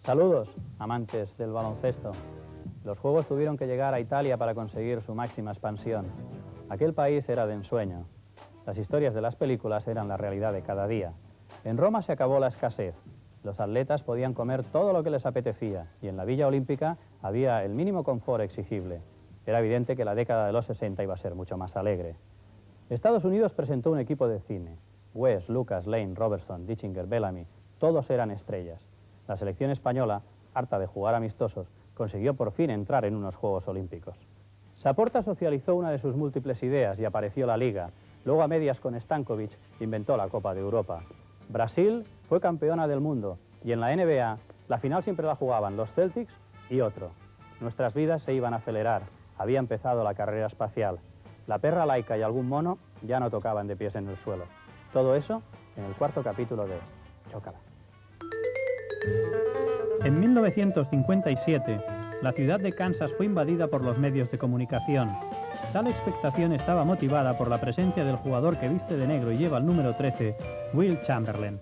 Saludos, amantes del baloncesto. Los Juegos tuvieron que llegar a Italia para conseguir su máxima expansión. Aquel país era de ensueño. Las historias de las películas eran la realidad de cada día. En Roma se acabó la escasez. Los atletas podían comer todo lo que les apetecía y en la Villa Olímpica había el mínimo confort exigible. Era evidente que la década de los 60 iba a ser mucho más alegre. Estados Unidos presentó un equipo de cine. West, Lucas, Lane, Robertson, Ditchinger, Bellamy, todos eran estrellas. La selección española, harta de jugar amistosos, consiguió por fin entrar en unos Juegos Olímpicos. Saporta socializó una de sus múltiples ideas y apareció la Liga. Luego, a medias con Stankovic, inventó la Copa de Europa. Brasil fue campeona del mundo y en la NBA la final siempre la jugaban los Celtics y otro. Nuestras vidas se iban a acelerar. Había empezado la carrera espacial. La perra laica y algún mono ya no tocaban de pies en el suelo. Todo eso en el cuarto capítulo de Chócala. En 1957, la ciudad de Kansas fue invadida por los medios de comunicación. Tal expectación estaba motivada por la presencia del jugador que viste de negro y lleva el número 13, Wilt Chamberlain.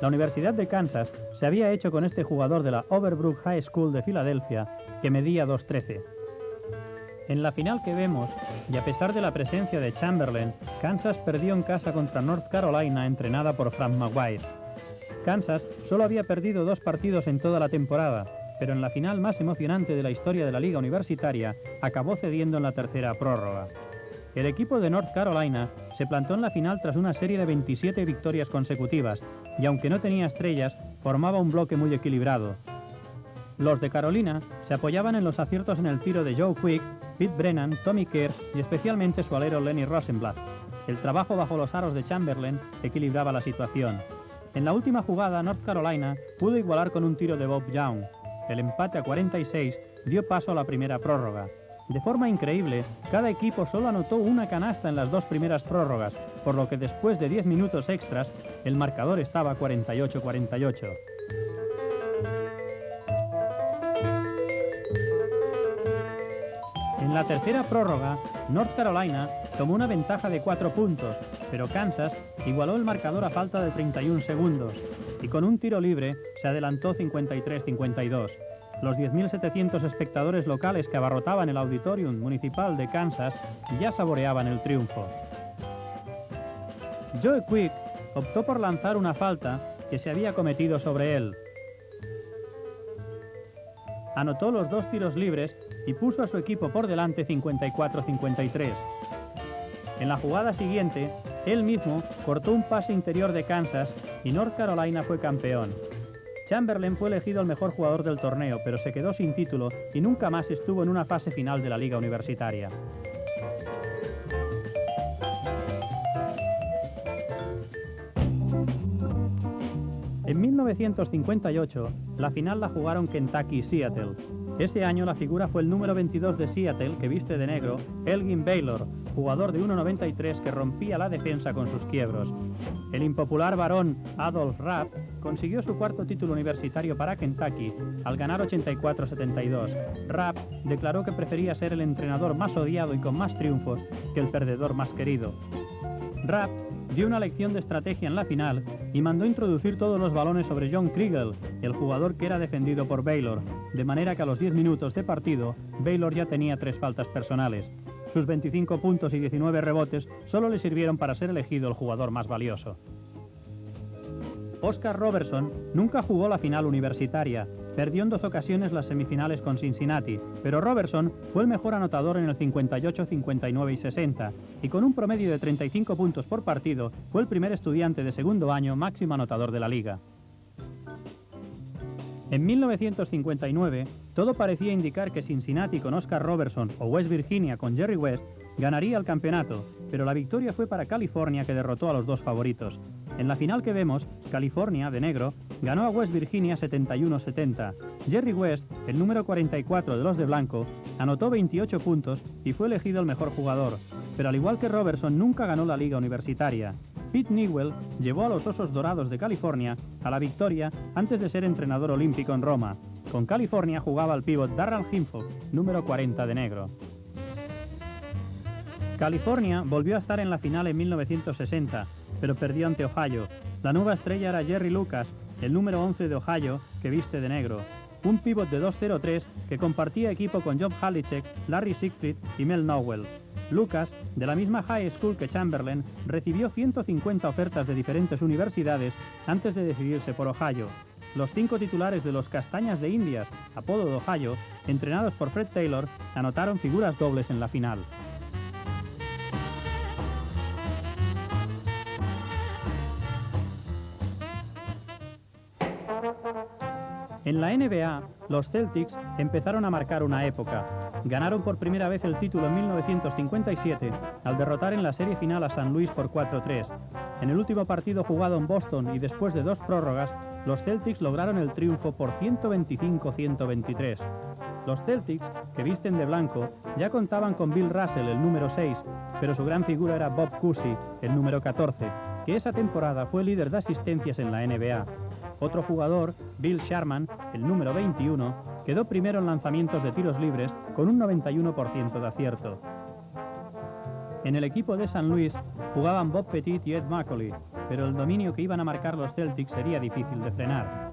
La Universidad de Kansas se había hecho con este jugador de la Overbrook High School de Filadelfia, que medía 2'13". En la final que vemos, y a pesar de la presencia de Chamberlain, Kansas perdió en casa contra North Carolina, entrenada por Frank Maguire. Kansas solo había perdido 2 partidos en toda la temporada, pero en la final más emocionante de la historia de la Liga Universitaria, acabó cediendo en la tercera prórroga. El equipo de North Carolina se plantó en la final tras una serie de 27 victorias consecutivas, y aunque no tenía estrellas, formaba un bloque muy equilibrado. Los de Carolina se apoyaban en los aciertos en el tiro de Joe Quick, Pete Brennan, Tommy Kearse y especialmente su alero Lenny Rosenblatt. El trabajo bajo los aros de Chamberlain equilibraba la situación. En la última jugada, North Carolina pudo igualar con un tiro de Bob Young. El empate a 46 dio paso a la primera prórroga. De forma increíble, cada equipo solo anotó una canasta en las 2 primeras prórrogas, por lo que después de 10 minutos extras, el marcador estaba 48-48. En la tercera prórroga, North Carolina tomó una ventaja de 4 puntos, pero Kansas igualó el marcador a falta de 31 segundos y con un tiro libre se adelantó 53-52. Los 10.700 espectadores locales que abarrotaban el Auditorium Municipal de Kansas ya saboreaban el triunfo. Joe Quick optó por lanzar una falta que se había cometido sobre él. Anotó los 2 tiros libres y puso a su equipo por delante 54-53. En la jugada siguiente, él mismo cortó un pase interior de Kansas y North Carolina fue campeón. Chamberlain fue elegido el mejor jugador del torneo, pero se quedó sin título y nunca más estuvo en una fase final de la Liga Universitaria. En 1958, la final la jugaron Kentucky y Seattle. Ese año la figura fue el número 22 de Seattle, que viste de negro, Elgin Baylor, jugador de 1,93 que rompía la defensa con sus quiebros. El impopular varón Adolph Rapp consiguió su 4º título universitario para Kentucky al ganar 84-72. Rapp declaró que prefería ser el entrenador más odiado y con más triunfos que el perdedor más querido. Rapp dio una lección de estrategia en la final y mandó introducir todos los balones sobre John Kriegel, el jugador que era defendido por Baylor, de manera que a los 10 minutos de partido, Baylor ya tenía 3 faltas personales. Sus 25 puntos y 19 rebotes solo le sirvieron para ser elegido el jugador más valioso. Oscar Robertson nunca jugó la final universitaria. Perdió en 2 ocasiones las semifinales con Cincinnati, pero Robertson fue el mejor anotador en el 58, 59 y 60, y con un promedio de 35 puntos por partido, fue el primer estudiante de segundo año máximo anotador de la liga. En 1959, todo parecía indicar que Cincinnati con Oscar Robertson o West Virginia con Jerry West ganaría el campeonato, pero la victoria fue para California, que derrotó a los 2 favoritos. En la final que vemos, California, de negro, ganó a West Virginia 71-70. Jerry West, el número 44 de los de blanco, anotó 28 puntos y fue elegido el mejor jugador, pero al igual que Robertson nunca ganó la liga universitaria. Pete Newell llevó a los Osos Dorados de California a la victoria antes de ser entrenador olímpico en Roma. Con California jugaba el pívot Darrell Hinfock, número 40 de negro. California volvió a estar en la final en 1960, pero perdió ante Ohio. La nueva estrella era Jerry Lucas, el número 11 de Ohio, que viste de negro. un pívot de 2'03" que compartía equipo con John Havlicek, Larry Siegfried y Mel Nowell. Lucas, de la misma high school que Chamberlain, recibió 150 ofertas de diferentes universidades antes de decidirse por Ohio. Los 5 titulares de los Castañas de Indias, apodo de Ohio, entrenados por Fred Taylor, anotaron figuras dobles en la final. En la NBA, los Celtics empezaron a marcar una época. Ganaron por primera vez el título en 1957 al derrotar en la serie final a San Luis por 4-3. En el último partido jugado en Boston y después de 2 prórrogas, los Celtics lograron el triunfo por 125-123. Los Celtics, que visten de blanco, ya contaban con Bill Russell, el número 6, pero su gran figura era Bob Cousy, el número 14, que esa temporada fue líder de asistencias en la NBA. Otro jugador, Bill Sharman, el número 21, quedó primero en lanzamientos de tiros libres con un 91% de acierto. En el equipo de San Luis jugaban Bob Pettit y Ed Macauley, pero el dominio que iban a marcar los Celtics sería difícil de frenar.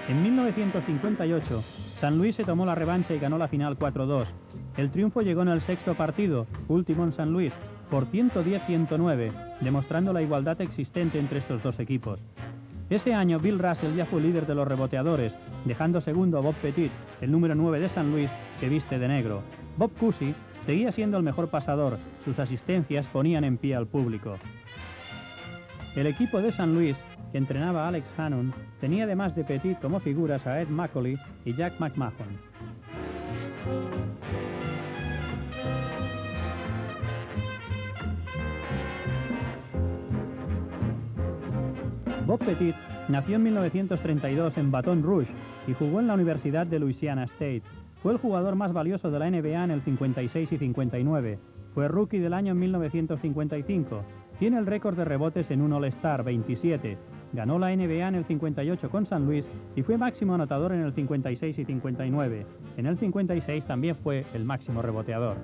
En 1958, San Luis se tomó la revancha y ganó la final 4-2. El triunfo llegó en el 6º partido, último en San Luis, por 110-109, demostrando la igualdad existente entre estos dos equipos. Ese año Bill Russell ya fue líder de los reboteadores, dejando segundo a Bob Pettit, el número 9 de San Luis, que viste de negro. Bob Cousy seguía siendo el mejor pasador, sus asistencias ponían en pie al público. El equipo de San Luis, que entrenaba a Alex Hannon, tenía además de Pettit como figuras a Ed Macauley y Jack McMahon. Bob Pettit nació en 1932 en Baton Rouge y jugó en la Universidad de Louisiana State. Fue el jugador más valioso de la NBA en el 56 y 59. Fue Rookie del año en 1955. Tiene el récord de rebotes en un All-Star, 27. Ganó la NBA en el 58 con San Luis y fue máximo anotador en el 56 y 59. En el 56 también fue el máximo reboteador.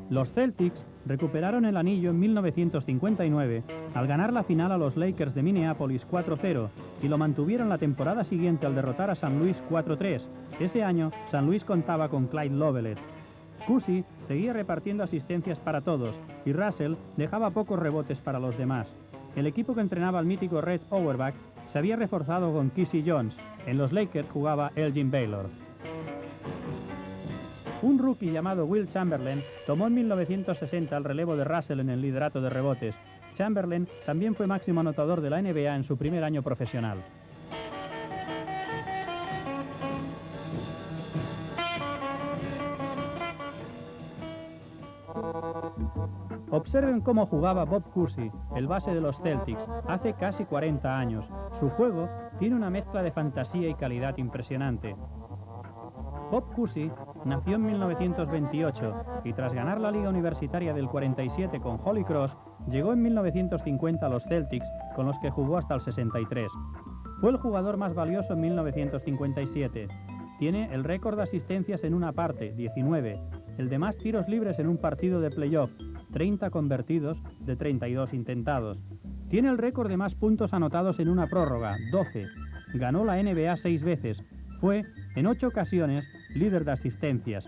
Los Celtics recuperaron el anillo en 1959 al ganar la final a los Lakers de Minneapolis 4-0 y lo mantuvieron la temporada siguiente al derrotar a San Luis 4-3. Ese año, San Luis contaba con Clyde Lovellette. Cousy seguía repartiendo asistencias para todos y Russell dejaba pocos rebotes para los demás. El equipo que entrenaba al mítico Red Auerbach se había reforzado con Quincy Jones. En los Lakers jugaba Elgin Baylor. Un rookie llamado Will Chamberlain tomó en 1960 el relevo de Russell en el liderato de rebotes. Chamberlain también fue máximo anotador de la NBA en su primer año profesional. Observen cómo jugaba Bob Cousy, el base de los Celtics, hace casi 40 años. Su juego tiene una mezcla de fantasía y calidad impresionante. Bob Cousy nació en 1928 y tras ganar la Liga Universitaria del 47 con Holy Cross, llegó en 1950 a los Celtics, con los que jugó hasta el 63. Fue el jugador más valioso en 1957. Tiene el récord de asistencias en una parte, 19, el de más tiros libres en un partido de playoff, 30 convertidos de 32 intentados. Tiene el récord de más puntos anotados en una prórroga, 12. Ganó la NBA 6 veces. Fue, en 8 ocasiones, líder de asistencias.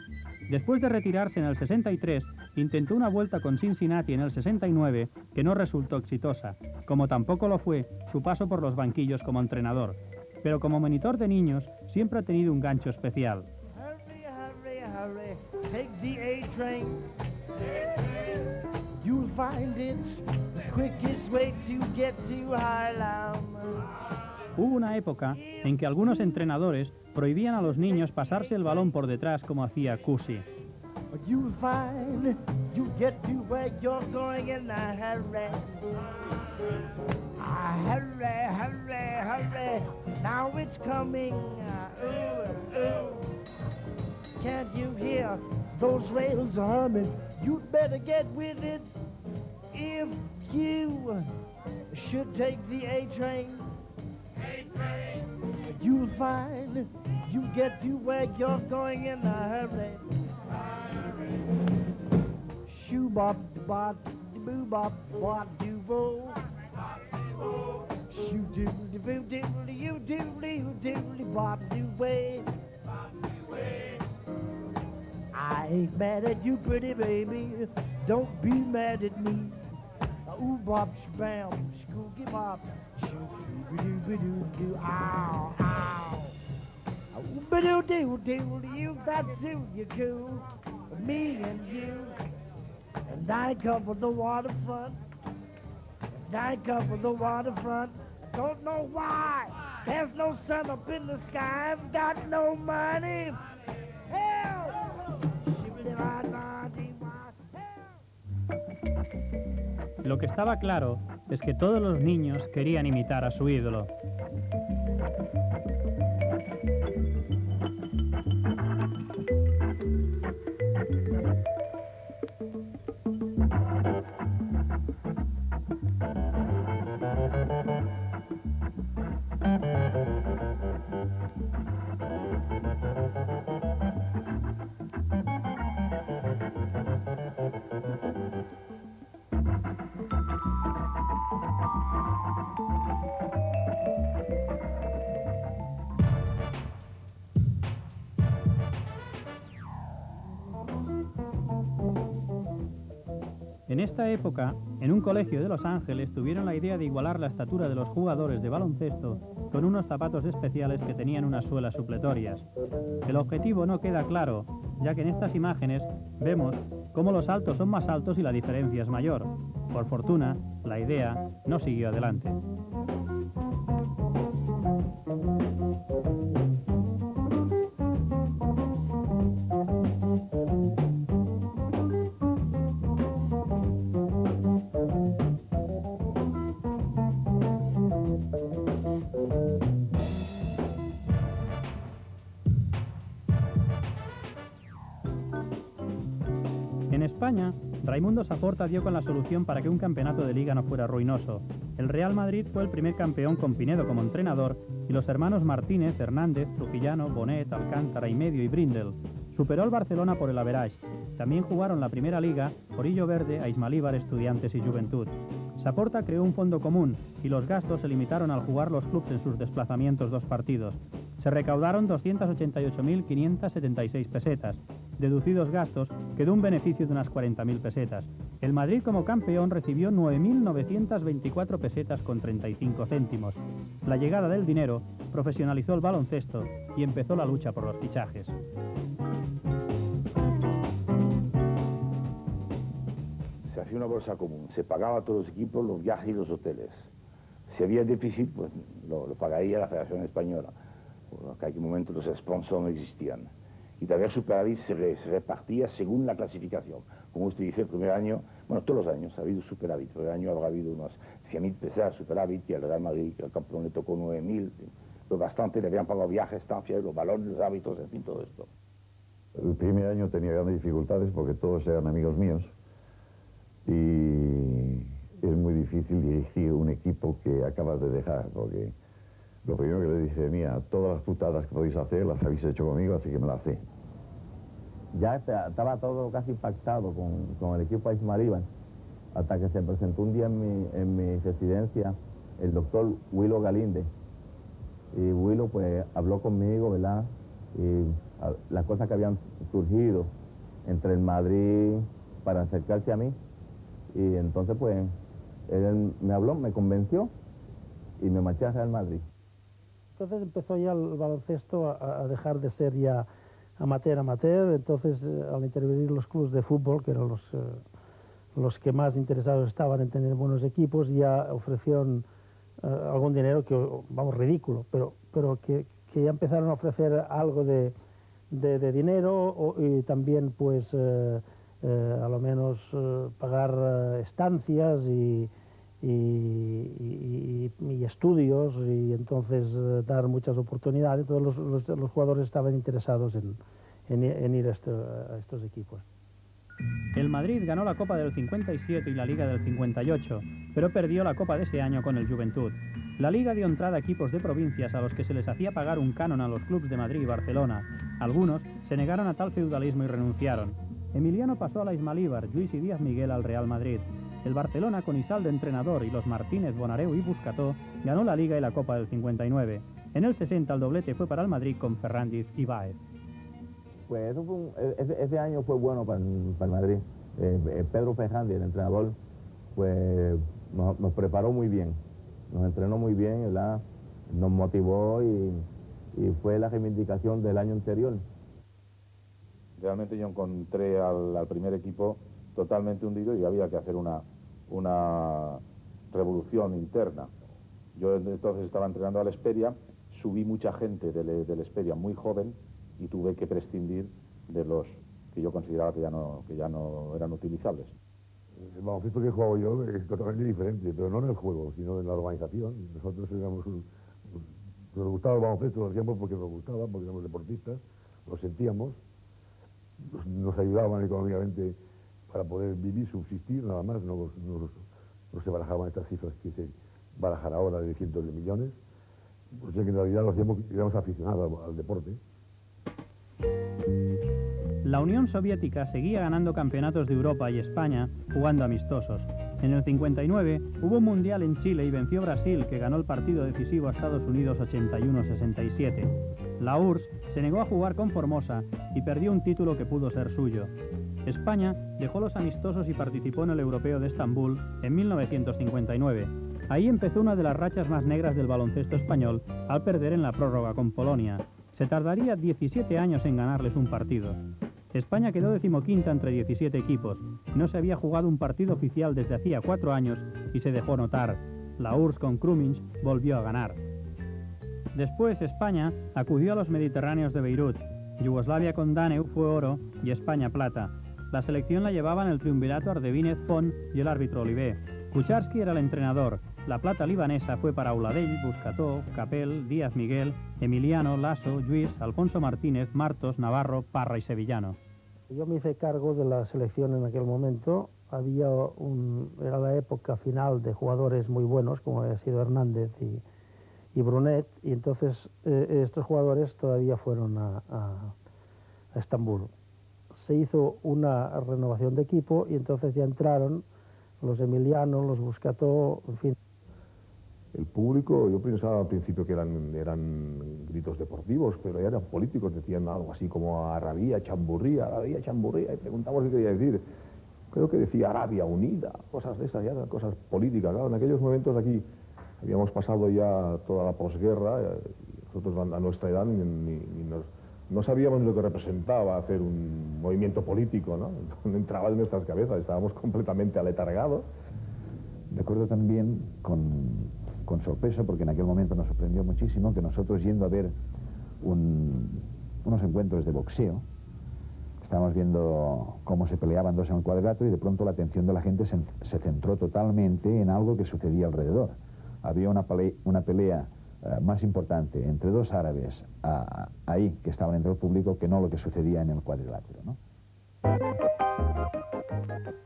Después de retirarse en el 63, intentó una vuelta con Cincinnati en el 69, que no resultó exitosa, como tampoco lo fue su paso por los banquillos como entrenador. Pero como monitor de niños, siempre ha tenido un gancho especial. Hurry, hurry, take the A-train. You'll find it's the quickest way to get to Harlem. Hubo una época en que algunos entrenadores prohibían a los niños pasarse el balón por detrás como hacía Cousy. You'll find you get to where you're going in a hurry. Hurry, hurry, hurry, now it's coming. Ooh, ooh. Can't you hear those rails humming? You'd better get with it if you should take the A-train. You'll find you get to where you're going in a hurry. Shoo bop bop boo bop bop doo bo. Shoo doodly boo doodly you doodly bop doo way. I ain't mad at you, pretty baby. Don't be mad at me. Ooh bop shabam, skooky bop, shoo doo doo doo doo. Ow ow. Ooh ba doo doo doo. You got to you cool. Me and you. And I cover the waterfront. And I cover the waterfront. I don't know why. There's no sun up in the sky. I've got no money. Hell! Lo que estaba claro es que todos los niños querían imitar a su ídolo. En esta época, en un colegio de Los Ángeles tuvieron la idea de igualar la estatura de los jugadores de baloncesto con unos zapatos especiales que tenían unas suelas supletorias. El objetivo no queda claro, ya que en estas imágenes vemos cómo los saltos son más altos y la diferencia es mayor. Por fortuna, la idea no siguió adelante. En España, Raimundo Saforta dio con la solución para que un campeonato de liga no fuera ruinoso. El Real Madrid fue el primer campeón con Pinedo como entrenador y los hermanos Martínez, Hernández, Trujillano, Bonet, Alcántara y Medio y Brindel. Superó al Barcelona por el average. También jugaron la primera liga Orillo Verde, Aismalíbar, Estudiantes y Juventud. Saporta creó un fondo común y los gastos se limitaron al jugar los clubes en sus desplazamientos 2 partidos. Se recaudaron 288.576 pesetas. Deducidos gastos, quedó un beneficio de unas 40.000 pesetas. El Madrid como campeón recibió 9.924 pesetas con 35 céntimos. La llegada del dinero profesionalizó el baloncesto y empezó la lucha por los fichajes. Se hacía una bolsa común, se pagaba a todos los equipos los viajes y los hoteles. Si había déficit, pues lo pagaría la Federación Española. En aquel momento los sponsors no existían. Y también el superávit se repartía según la clasificación. Como usted dice, el primer año, bueno, todos los años ha habido superávit. El primer año habrá habido unos 100.000 pesetas superávit y al Real Madrid, que al campeón le tocó 9.000. Lo bastante le habían pagado viajes, estancias, los balones, los hábitos, en fin, todo esto. El primer año tenía grandes dificultades porque todos eran amigos míos. Y es muy difícil dirigir un equipo que acabas de dejar, porque lo primero que le dije, mira, todas las putadas que podéis hacer las habéis hecho conmigo, así que me las sé. Ya estaba todo casi pactado con el equipo Aismalíbar, hasta que se presentó un día en mi residencia el doctor Willo Galinde. Y Willo pues habló conmigo, ¿verdad? Y las cosas que habían surgido entre el Madrid para acercarse a mí. Y entonces pues él me habló, me convenció y me marché al Real Madrid. Entonces empezó ya el baloncesto a dejar de ser ya amateur, entonces al intervenir los clubes de fútbol, que eran los que más interesados estaban en tener buenos equipos, ya ofrecieron algún dinero que, vamos, ridículo, pero que ya empezaron a ofrecer algo de dinero y también pues a lo menos pagar estancias y estudios y entonces dar muchas oportunidades. Todos los jugadores estaban interesados en ir a estos equipos. El Madrid ganó la Copa del 57 y la Liga del 58, pero perdió la Copa de ese año con el Juventud. La Liga dio entrada a equipos de provincias a los que se les hacía pagar un canon a los clubes de Madrid y Barcelona. Algunos se negaron a tal feudalismo y renunciaron. Emiliano pasó a la Ismalíbar, Lluís y Díaz Miguel al Real Madrid. El Barcelona, con Isal de entrenador y los Martínez, Bonareu y Buscató, ganó la Liga y la Copa del 59. En el 60 el doblete fue para el Madrid con Ferrandiz y Báez. Pues eso fue ese año fue bueno para el Madrid. Pedro Fernández, el entrenador, pues nos preparó muy bien, nos entrenó muy bien, ¿verdad? Nos motivó y fue la reivindicación del año anterior. Realmente yo encontré al primer equipo totalmente hundido y había que hacer una revolución interna. Yo entonces estaba entrenando al Esperia, subí mucha gente del Esperia muy joven y tuve que prescindir de los que yo consideraba que ya no eran utilizables. El baloncesto que he jugado yo es totalmente diferente, pero no en el juego, sino en la organización. Nosotros nos gustaba el baloncesto, lo hacíamos porque nos gustaba, porque éramos deportistas, lo sentíamos, nos ayudaban económicamente para poder vivir, subsistir, nada más, no se barajaban estas cifras que se barajan ahora de cientos de millones. O sea que en realidad lo hacíamos, éramos aficionados al deporte. La Unión Soviética seguía ganando campeonatos de Europa y España jugando amistosos. En el 59 hubo un mundial en Chile y venció Brasil, que ganó el partido decisivo a Estados Unidos 81-67. La URSS se negó a jugar con Formosa y perdió un título que pudo ser suyo. España dejó los amistosos y participó en el Europeo de Estambul en 1959. Ahí empezó una de las rachas más negras del baloncesto español al perder en la prórroga con Polonia. Se tardaría 17 años en ganarles un partido. España quedó decimoquinta entre 17 equipos. No se había jugado un partido oficial desde hacía 4 años y se dejó notar. La URSS con Krumins volvió a ganar. Después España acudió a los Mediterráneos de Beirut. Yugoslavia con Daneu fue oro y España plata. La selección la llevaban el triunvirato Ardevínez, Font y el árbitro Olivé. Kucharski era el entrenador. La plata libanesa fue para Uladell, Buscató, Capel, Díaz Miguel, Emiliano, Lasso, Lluís, Alfonso Martínez, Martos, Navarro, Parra y Sevillano. Yo me hice cargo de la selección en aquel momento. Era la época final de jugadores muy buenos, como había sido Hernández y Brunet, y entonces estos jugadores todavía fueron a Estambul. Se hizo una renovación de equipo y entonces ya entraron los Emiliano, los Buscató, en fin. El público, yo pensaba al principio que eran gritos deportivos, pero ya eran políticos, decían algo así como Arabia Chamburría, y preguntamos qué quería decir. Creo que decía Arabia Unida, cosas de esas, ya cosas políticas. Claro, en aquellos momentos aquí habíamos pasado ya toda la posguerra, nosotros a nuestra edad no sabíamos lo que representaba hacer un movimiento político, ¿no? No entraba en nuestras cabezas, estábamos completamente aletargados. Recuerdo también con sorpresa, porque en aquel momento nos sorprendió muchísimo, que nosotros yendo a ver unos encuentros de boxeo, estábamos viendo cómo se peleaban dos en el cuadrilátero y de pronto la atención de la gente se centró totalmente en algo que sucedía alrededor. Había una pelea más importante entre dos árabes ahí, que estaban entre el público, que no lo que sucedía en el cuadrilátero, ¿no?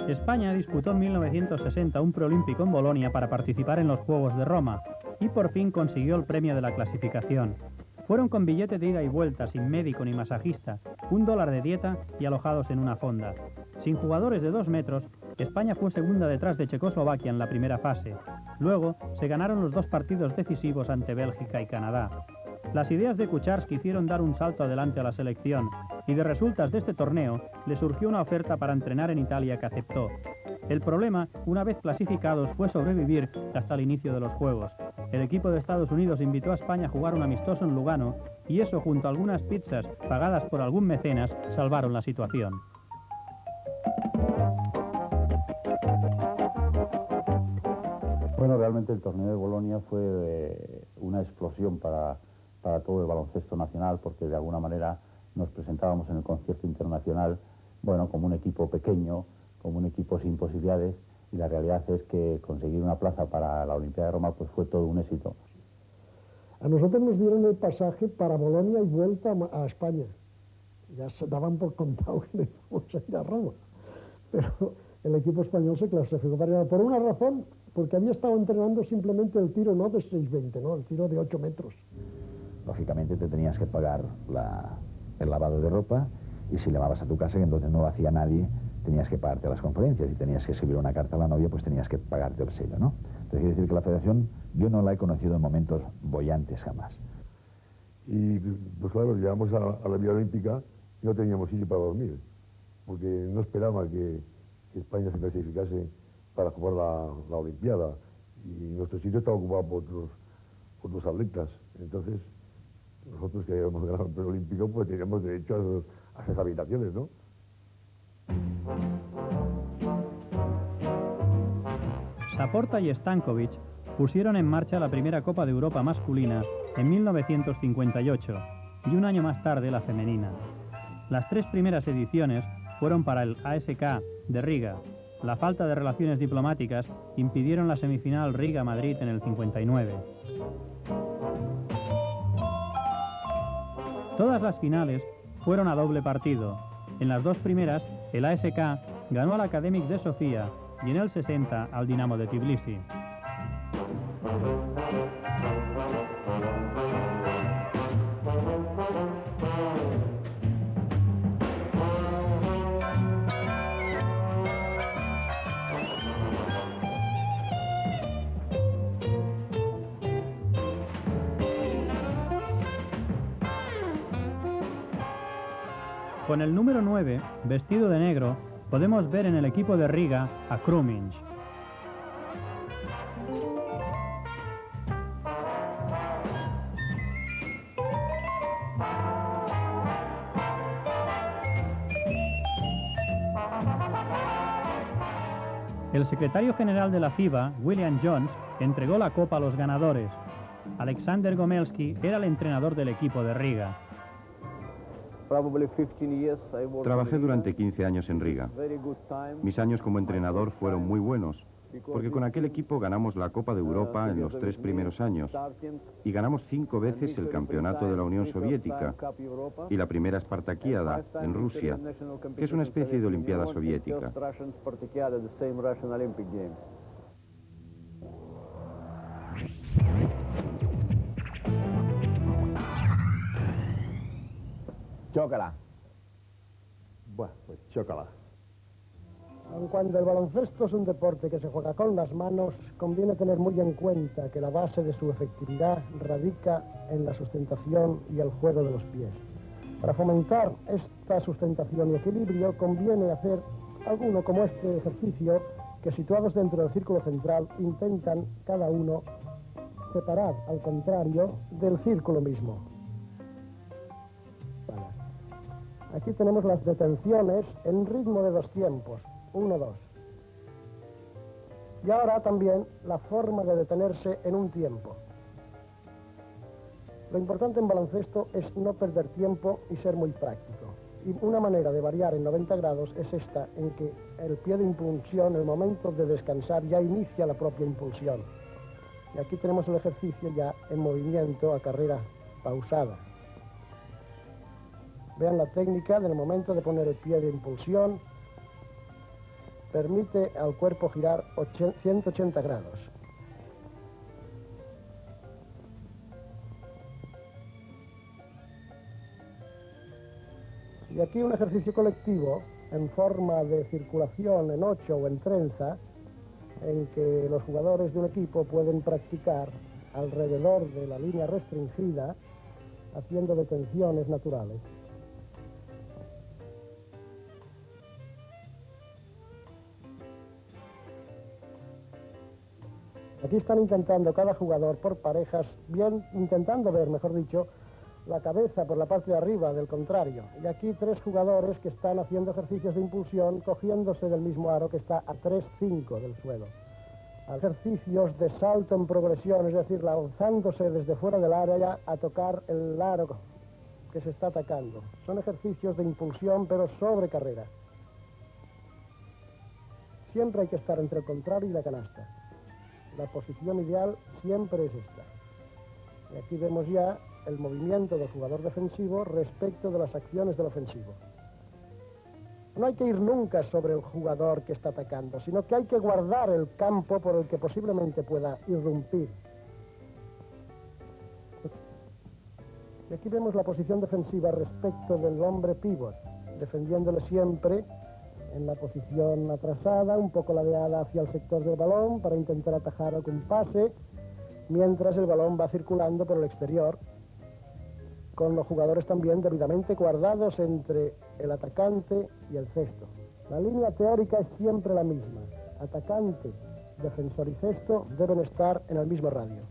España disputó en 1960 un preolímpico en Bolonia para participar en los Juegos de Roma y por fin consiguió el premio de la clasificación. Fueron con billete de ida y vuelta, sin médico ni masajista, $1 de dieta y alojados en una fonda. Sin jugadores de 2 metros, España fue segunda detrás de Checoslovaquia en la primera fase. Luego se ganaron los 2 partidos decisivos ante Bélgica y Canadá. Las ideas de Kucharski hicieron dar un salto adelante a la selección y de resultas de este torneo le surgió una oferta para entrenar en Italia que aceptó. El problema, una vez clasificados, fue sobrevivir hasta el inicio de los Juegos. El equipo de Estados Unidos invitó a España a jugar un amistoso en Lugano y eso, junto a algunas pizzas pagadas por algún mecenas, salvaron la situación. Bueno, realmente el torneo de Bolonia fue una explosión para todo el baloncesto nacional, porque de alguna manera nos presentábamos en el concierto internacional, bueno, como un equipo pequeño, como un equipo sin posibilidades, y la realidad es que conseguir una plaza para la Olimpiada de Roma pues fue todo un éxito. A nosotros nos dieron el pasaje para Bolonia y vuelta a España. Ya se daban por contado que no íbamos a ir a Roma. Pero el equipo español se clasificó para ir por una razón porque había estado entrenando simplemente el tiro no de 6,20, ¿no? El tiro de 8 metros. Lógicamente te tenías que pagar el lavado de ropa, y si lavabas a tu casa, que entonces no lo hacía nadie, tenías que pagarte las conferencias, y tenías que escribir una carta a la novia, pues tenías que pagarte el sello, ¿no? Entonces quiere decir que la federación yo no la he conocido en momentos bollantes jamás. Y pues claro, llegamos a la Vía Olímpica y no teníamos sitio para dormir, porque no esperaba que España se clasificase para jugar la Olimpiada, y nuestro sitio estaba ocupado por otros atletas. Entonces, nosotros que habíamos ganado el preolímpico, pues teníamos derecho a esas habitaciones, ¿no? Saporta y Stankovic pusieron en marcha la primera Copa de Europa masculina en 1958 y un año más tarde la femenina. Las 3 primeras ediciones fueron para el ASK de Riga. La falta de relaciones diplomáticas impidieron la semifinal Riga-Madrid en el 59. Todas las finales fueron a doble partido. En las 2 primeras, el ASK ganó al Academic de Sofía y en el 60 al Dinamo de Tbilisi. Con el número 9, vestido de negro, podemos ver en el equipo de Riga a Krumins. El secretario general de la FIBA, William Jones, entregó la copa a los ganadores. Alexander Gomelski era el entrenador del equipo de Riga. Trabajé durante 15 años en Riga. Mis años como entrenador fueron muy buenos, porque con aquel equipo ganamos la Copa de Europa en los 3 primeros años y ganamos 5 veces el campeonato de la Unión Soviética y la primera Espartaquíada en Rusia, que es una especie de Olimpiada soviética. Chócala. Bueno, pues chócala. Aun cuando el baloncesto es un deporte que se juega con las manos, conviene tener muy en cuenta que la base de su efectividad radica en la sustentación y el juego de los pies. Para fomentar esta sustentación y equilibrio, conviene hacer alguno como este ejercicio, que situados dentro del círculo central intentan cada uno separar al contrario del círculo mismo. Vale. Aquí tenemos las detenciones en ritmo de 2 tiempos. 1, 2. Y ahora también la forma de detenerse en un tiempo. Lo importante en baloncesto es no perder tiempo y ser muy práctico. Y una manera de variar en 90 grados es esta, en que el pie de impulsión, en el momento de descansar, ya inicia la propia impulsión. Y aquí tenemos el ejercicio ya en movimiento a carrera pausada. Vean la técnica del momento de poner el pie de impulsión. Permite al cuerpo girar 180 grados. Y aquí un ejercicio colectivo en forma de circulación en 8 o en trenza, en que los jugadores de un equipo pueden practicar alrededor de la línea restringida, haciendo detenciones naturales. Aquí están intentando cada jugador por parejas, bien intentando ver, mejor dicho, la cabeza por la parte de arriba del contrario. Y aquí 3 jugadores que están haciendo ejercicios de impulsión, cogiéndose del mismo aro que está a 3,5 del suelo. Ejercicios de salto en progresión, es decir, lanzándose desde fuera del área a tocar el aro que se está atacando. Son ejercicios de impulsión, pero sobre carrera. Siempre hay que estar entre el contrario y la canasta. La posición ideal siempre es esta. Y aquí vemos ya el movimiento del jugador defensivo respecto de las acciones del ofensivo. No hay que ir nunca sobre el jugador que está atacando, sino que hay que guardar el campo por el que posiblemente pueda irrumpir. Y aquí vemos la posición defensiva respecto del hombre pívot, defendiéndole siempre en la posición atrasada, un poco ladeada hacia el sector del balón para intentar atajar algún pase, mientras el balón va circulando por el exterior, con los jugadores también debidamente guardados entre el atacante y el cesto. La línea teórica es siempre la misma. Atacante, defensor y cesto deben estar en el mismo radio.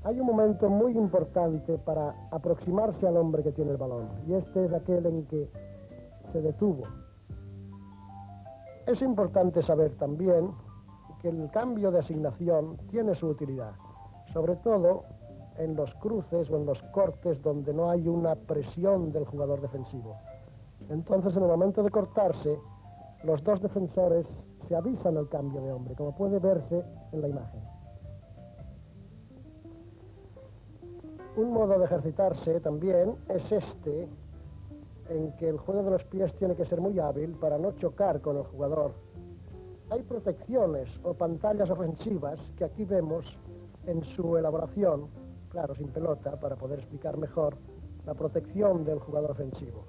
Hay un momento muy importante para aproximarse al hombre que tiene el balón, y este es aquel en que se detuvo. Es importante saber también que el cambio de asignación tiene su utilidad, sobre todo en los cruces o en los cortes donde no hay una presión del jugador defensivo. Entonces, en el momento de cortarse, los dos defensores se avisan el cambio de hombre, como puede verse en la imagen. Un modo de ejercitarse también es este, en que el juego de los pies tiene que ser muy hábil para no chocar con el jugador. Hay protecciones o pantallas ofensivas que aquí vemos en su elaboración, claro, sin pelota, para poder explicar mejor la protección del jugador ofensivo.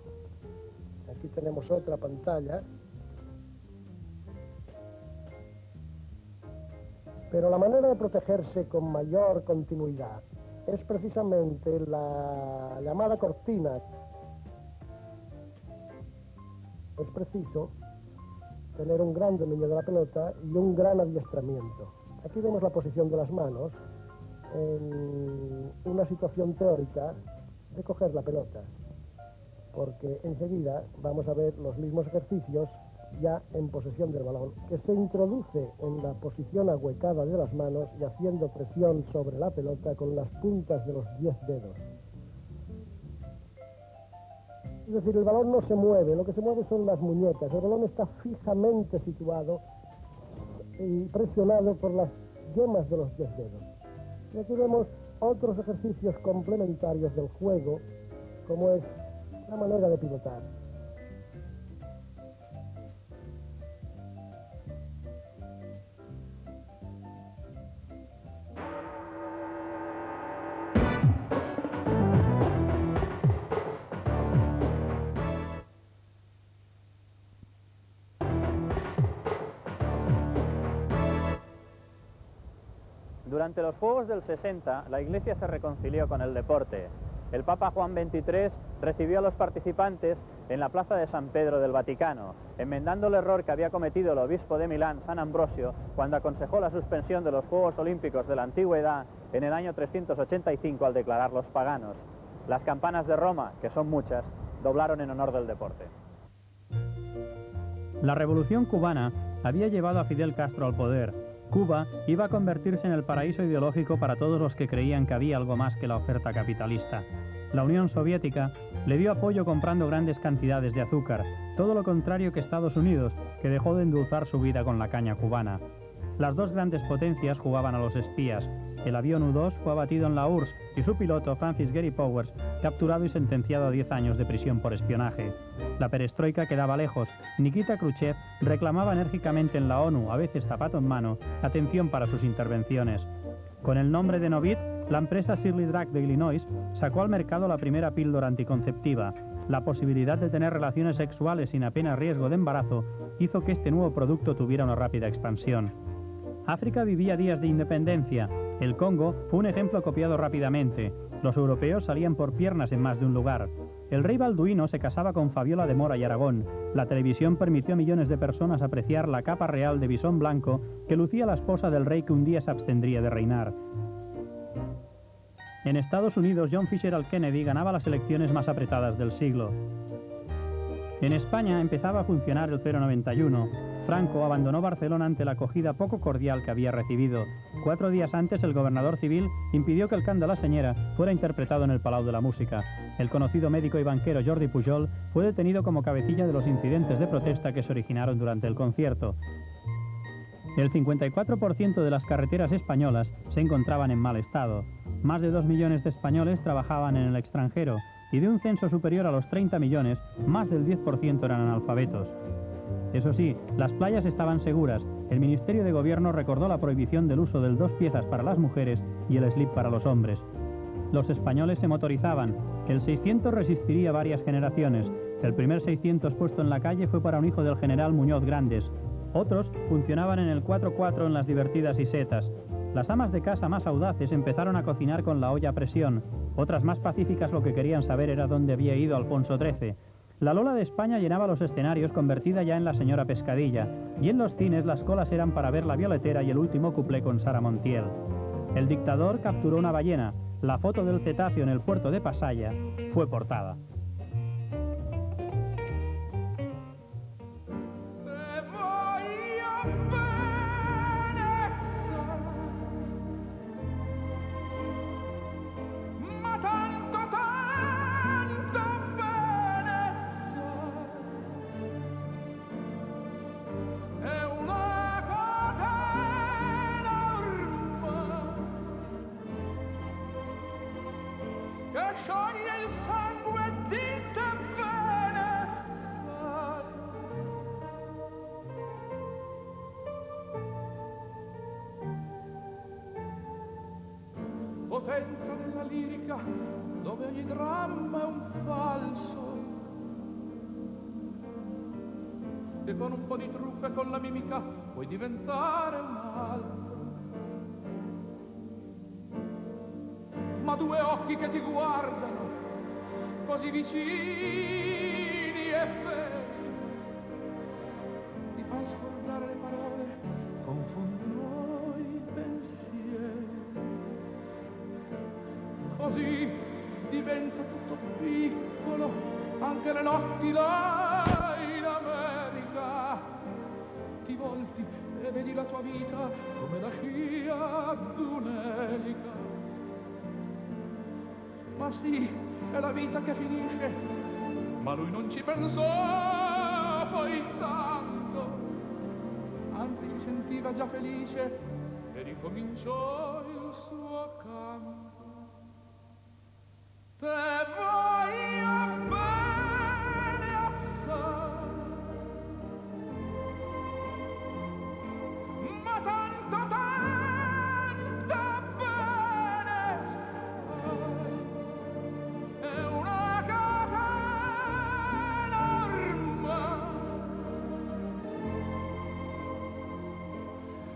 Aquí tenemos otra pantalla. Pero la manera de protegerse con mayor continuidad es precisamente la llamada cortina. Es preciso tener un gran dominio de la pelota y un gran adiestramiento. Aquí vemos la posición de las manos en una situación teórica de coger la pelota, porque enseguida vamos a ver los mismos ejercicios ya en posesión del balón, que se introduce en la posición ahuecada de las manos y haciendo presión sobre la pelota con las puntas de los 10 dedos. Es decir, el balón no se mueve, lo que se mueve son las muñecas. El balón está fijamente situado y presionado por las yemas de los 10 dedos. Y aquí vemos otros ejercicios complementarios del juego, como es la manera de pivotar. Durante los Juegos del 60, la Iglesia se reconcilió con el deporte. El Papa Juan XXIII recibió a los participantes en la plaza de San Pedro del Vaticano, enmendando el error que había cometido el obispo de Milán, San Ambrosio, cuando aconsejó la suspensión de los Juegos Olímpicos de la Antigüedad en el año 385 al declararlos paganos. Las campanas de Roma, que son muchas, doblaron en honor del deporte. La revolución cubana había llevado a Fidel Castro al poder. Cuba iba a convertirse en el paraíso ideológico para todos los que creían que había algo más que la oferta capitalista. La Unión Soviética le dio apoyo comprando grandes cantidades de azúcar, todo lo contrario que Estados Unidos, que dejó de endulzar su vida con la caña cubana. Las dos grandes potencias jugaban a los espías. El avión U-2 fue abatido en la URSS y su piloto, Francis Gary Powers, capturado y sentenciado a 10 años de prisión por espionaje. La perestroika quedaba lejos. Nikita Khrushchev reclamaba enérgicamente en la ONU, a veces zapato en mano, atención para sus intervenciones. Con el nombre de Novit, la empresa Shirley Drug de Illinois sacó al mercado la primera píldora anticonceptiva. La posibilidad de tener relaciones sexuales sin apenas riesgo de embarazo hizo que este nuevo producto tuviera una rápida expansión. África vivía días de independencia. El Congo fue un ejemplo copiado rápidamente. Los europeos salían por piernas en más de un lugar. El rey Balduino se casaba con Fabiola de Mora y Aragón. La televisión permitió a millones de personas apreciar la capa real de bisón blanco que lucía la esposa del rey que un día se abstendría de reinar. En Estados Unidos, John Fitzgerald Kennedy ganaba las elecciones más apretadas del siglo. En España empezaba a funcionar el 091. Franco abandonó Barcelona ante la acogida poco cordial que había recibido. 4 días antes, el gobernador civil impidió que el cant de la señera fuera interpretado en el Palau de la Música. El conocido médico y banquero Jordi Pujol fue detenido como cabecilla de los incidentes de protesta que se originaron durante el concierto. El 54% de las carreteras españolas se encontraban en mal estado. Más de 2 millones de españoles trabajaban en el extranjero. y de un censo superior a los 30 millones, más del 10% eran analfabetos. Eso sí, las playas estaban seguras. El Ministerio de Gobierno recordó la prohibición del uso del 2 piezas para las mujeres y el slip para los hombres. Los españoles se motorizaban. El 600 resistiría varias generaciones. El primer 600 puesto en la calle fue para un hijo del general Muñoz Grandes. Otros funcionaban en el 4x4 en las divertidas isetas. Las amas de casa más audaces empezaron a cocinar con la olla a presión. Otras más pacíficas lo que querían saber era dónde había ido Alfonso XIII. La Lola de España llenaba los escenarios convertida ya en la señora Pescadilla, y en los cines las colas eran para ver La Violetera y El último cuplé con Sara Montiel. El dictador capturó una ballena. La foto del cetáceo en el puerto de Pasaya fue portada. Potenza della lirica, dove ogni dramma è un falso, e con un po' di truffa e con la mimica puoi diventare un altro. Ma due occhi che ti guardano, così vicini e feri, ti fanno scordare le parole, confondono i pensieri. Così diventa tutto piccolo, anche le notti là in America. Ti volti e vedi la tua vita come la scia d'un'elica. Ma sì, è la vita che finisce, ma lui non ci pensò poi tanto. Anzi, si sentiva già felice e ricominciò il suo canto. Te voglio bene assai, ma tanto, tanto bene sai, è una catena ormai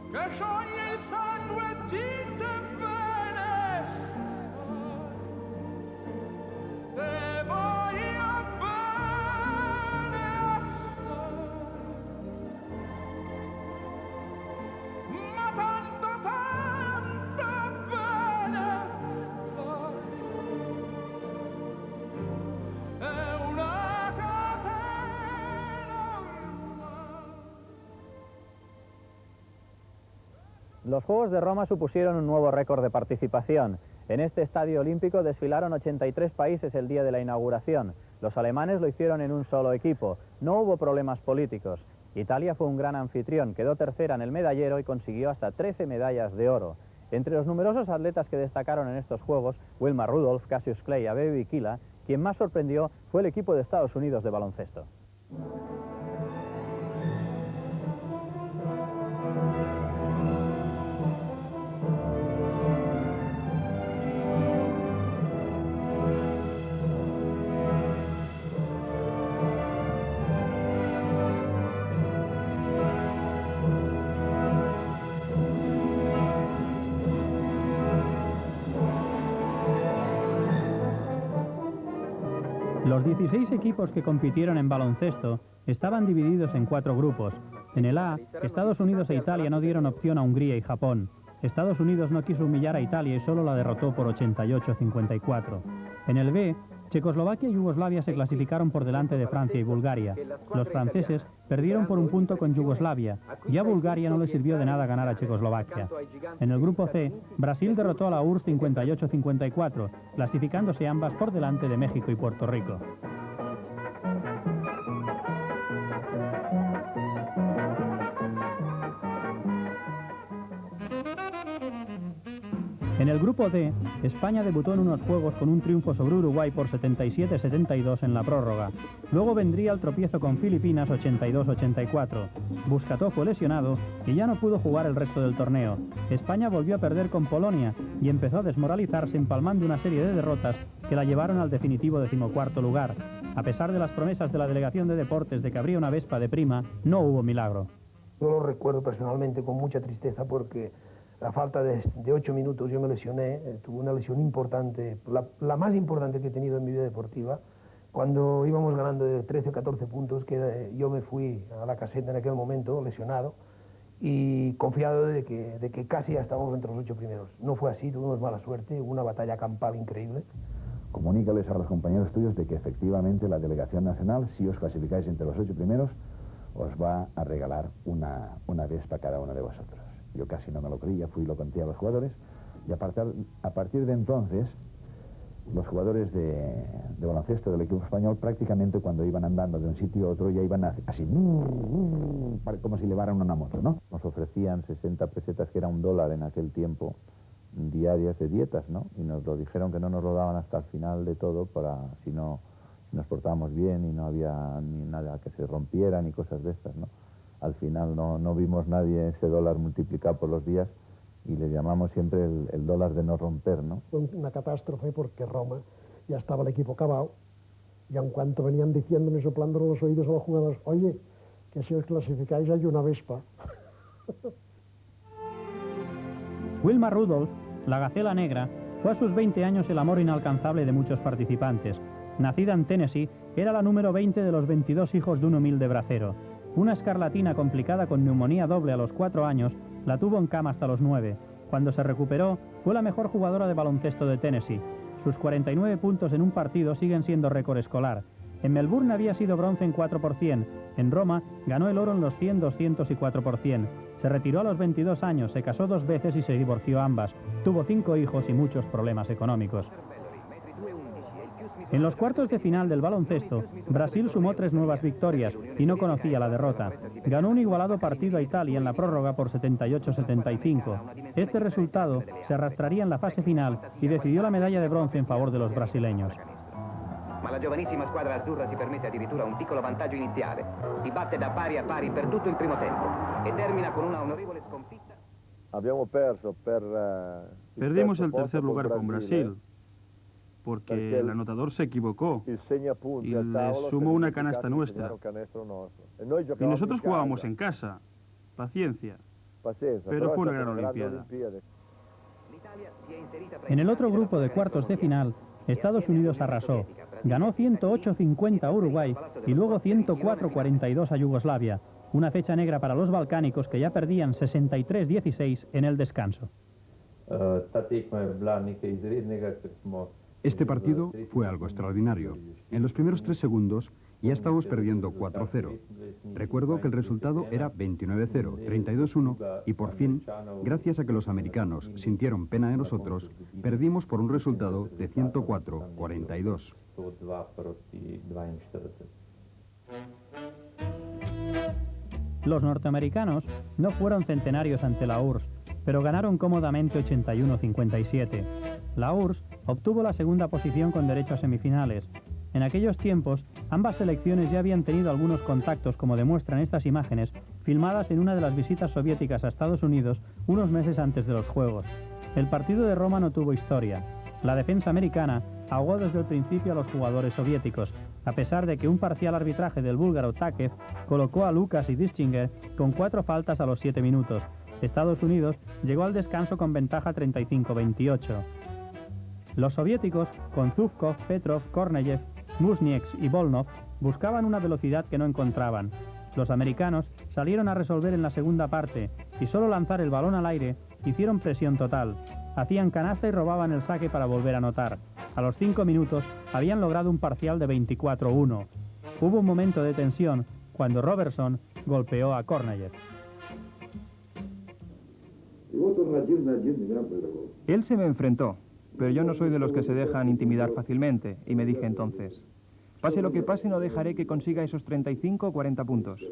che scioglie il sangue di te bene sai. Te voglio bene assai, ma tanto, tanto bene sai, è una catena ormai. Los Juegos de Roma supusieron un nuevo récord de participación. En este estadio olímpico desfilaron 83 países el día de la inauguración. Los alemanes lo hicieron en un solo equipo. No hubo problemas políticos. Italia fue un gran anfitrión, quedó tercera en el medallero y consiguió hasta 13 medallas de oro. Entre los numerosos atletas que destacaron en estos Juegos, Wilma Rudolph, Cassius Clay y Abebe Bikila, quien más sorprendió fue el equipo de Estados Unidos de baloncesto. Los 16 equipos que compitieron en baloncesto estaban divididos en 4 grupos. En el A, Estados Unidos e Italia no dieron opción a Hungría y Japón. Estados Unidos no quiso humillar a Italia y solo la derrotó por 88-54. En el B, Checoslovaquia y Yugoslavia se clasificaron por delante de Francia y Bulgaria. Los franceses perdieron por un punto con Yugoslavia y a Bulgaria no le sirvió de nada ganar a Checoslovaquia. En el grupo C, Brasil derrotó a la URSS 58-54, clasificándose ambas por delante de México y Puerto Rico. En el grupo D, España debutó en unos juegos con un triunfo sobre Uruguay por 77-72 en la prórroga. Luego vendría el tropiezo con Filipinas 82-84. Buscató fue lesionado y ya no pudo jugar el resto del torneo. España volvió a perder con Polonia y empezó a desmoralizarse empalmando una serie de derrotas que la llevaron al definitivo 14º lugar. A pesar de las promesas de la Delegación de Deportes de que habría una Vespa de prima, no hubo milagro. Yo lo recuerdo personalmente con mucha tristeza porque a falta de 8 minutos yo me lesioné, tuve una lesión importante, la más importante que he tenido en mi vida deportiva. Cuando íbamos ganando de 13 o 14 puntos, yo me fui a la caseta en aquel momento, lesionado, y confiado de que casi ya estábamos entre los 8 primeros. No fue así, tuvimos mala suerte, hubo una batalla campal increíble. Comunícales a los compañeros tuyos de que efectivamente la delegación nacional, si os clasificáis entre los 8 primeros, os va a regalar una Vespa a cada uno de vosotros. Yo casi no me lo creía, fui y lo conté a los jugadores, y a partir de entonces, los jugadores de baloncesto del equipo español prácticamente cuando iban andando de un sitio a otro ya iban así, como si llevaran una moto, ¿no? Nos ofrecían 60 pesetas, que era $1 en aquel tiempo, diarias de dietas, ¿no? Y nos lo dijeron que no nos lo daban hasta el final de todo para si nos portábamos bien y no había ni nada que se rompiera ni cosas de estas, ¿no? Al final no vimos nadie ese dólar multiplicado por los días y le llamamos siempre el dólar de no romper, ¿no? Fue una catástrofe porque Roma ya estaba el equipo acabado y en cuanto venían diciéndome, soplándonos los oídos a los jugadores, oye, que si os clasificáis hay una Vespa. Wilma Rudolph, la Gacela Negra, fue a sus 20 años el amor inalcanzable de muchos participantes. Nacida en Tennessee, era la número 20 de los 22 hijos de un humilde bracero. Una escarlatina complicada con neumonía doble a los 4 años la tuvo en cama hasta los 9. Cuando se recuperó, fue la mejor jugadora de baloncesto de Tennessee. Sus 49 puntos en un partido siguen siendo récord escolar. En Melbourne había sido bronce en 4%. En Roma ganó el oro en los 100, 200 y 4%. Se retiró a los 22 años, se casó 2 veces y se divorció ambas. Tuvo 5 hijos y muchos problemas económicos. En los cuartos de final del baloncesto, Brasil sumó 3 nuevas victorias y no conocía la derrota. Ganó un igualado partido a Italia en la prórroga por 78-75. Este resultado se arrastraría en la fase final y decidió la medalla de bronce en favor de los brasileños. Ma la giovanissima squadra azzurra si permette addirittura un piccolo vantaggio iniziale. Si batte da pari a pari per tutto il primo tempo e termina con una onorevole sconfitta. Perdimos el tercer lugar con Brasil, porque el anotador se equivocó y le sumó una canasta nuestra. Y nosotros jugábamos en casa. Paciencia. Pero fue una gran olimpiada. En el otro grupo de cuartos de final, Estados Unidos arrasó. Ganó 108-50 a Uruguay y luego 104-42 a Yugoslavia. Una fecha negra para los balcánicos que ya perdían 63-16 en el descanso. Este partido fue algo extraordinario. En los primeros 3 segundos ya estábamos perdiendo 4-0. Recuerdo que el resultado era 29-0, 32-1 y por fin, gracias a que los americanos sintieron pena de nosotros, perdimos por un resultado de 104-42. Los norteamericanos no fueron centenarios ante la URSS, pero ganaron cómodamente 81-57. La URSS obtuvo la segunda posición con derecho a semifinales. En aquellos tiempos, ambas selecciones ya habían tenido algunos contactos, como demuestran estas imágenes, filmadas en una de las visitas soviéticas a Estados Unidos unos meses antes de los Juegos. El partido de Roma no tuvo historia. La defensa americana ahogó desde el principio a los jugadores soviéticos, a pesar de que un parcial arbitraje del búlgaro Takev colocó a Lucas y Dischinger con 4 faltas a los 7 minutos. Estados Unidos llegó al descanso con ventaja 35-28. Los soviéticos, con Zubkov, Petrov, Korneyev, Musnieks y Volnov, buscaban una velocidad que no encontraban. Los americanos salieron a resolver en la segunda parte y solo lanzar el balón al aire hicieron presión total. Hacían canasta y robaban el saque para volver a anotar. A los 5 minutos habían logrado un parcial de 24-1. Hubo un momento de tensión cuando Robertson golpeó a Korneyev. Él se me enfrentó, pero yo no soy de los que se dejan intimidar fácilmente, y me dije entonces, pase lo que pase, no dejaré que consiga esos 35 o 40 puntos.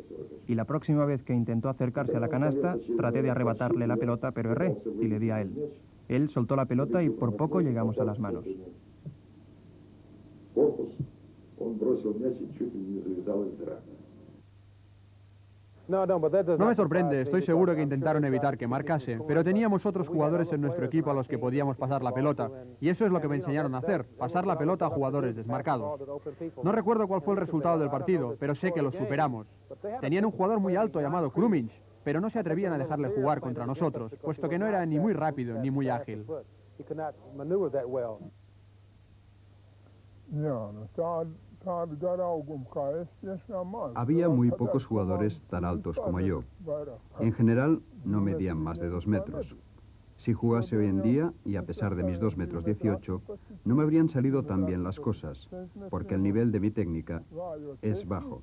Y la próxima vez que intentó acercarse a la canasta, traté de arrebatarle la pelota, pero erré y le di a él. Él soltó la pelota y por poco llegamos a las manos. No me sorprende, estoy seguro que intentaron evitar que marcase, pero teníamos otros jugadores en nuestro equipo a los que podíamos pasar la pelota, y eso es lo que me enseñaron a hacer, pasar la pelota a jugadores desmarcados. No recuerdo cuál fue el resultado del partido, pero sé que los superamos. Tenían un jugador muy alto llamado Krumich, pero no se atrevían a dejarle jugar contra nosotros, puesto que no era ni muy rápido ni muy ágil. Había muy pocos jugadores tan altos como yo. En general, no medían más de 2 metros. Si jugase hoy en día, y a pesar de mis 2 metros 18, no me habrían salido tan bien las cosas, porque el nivel de mi técnica es bajo.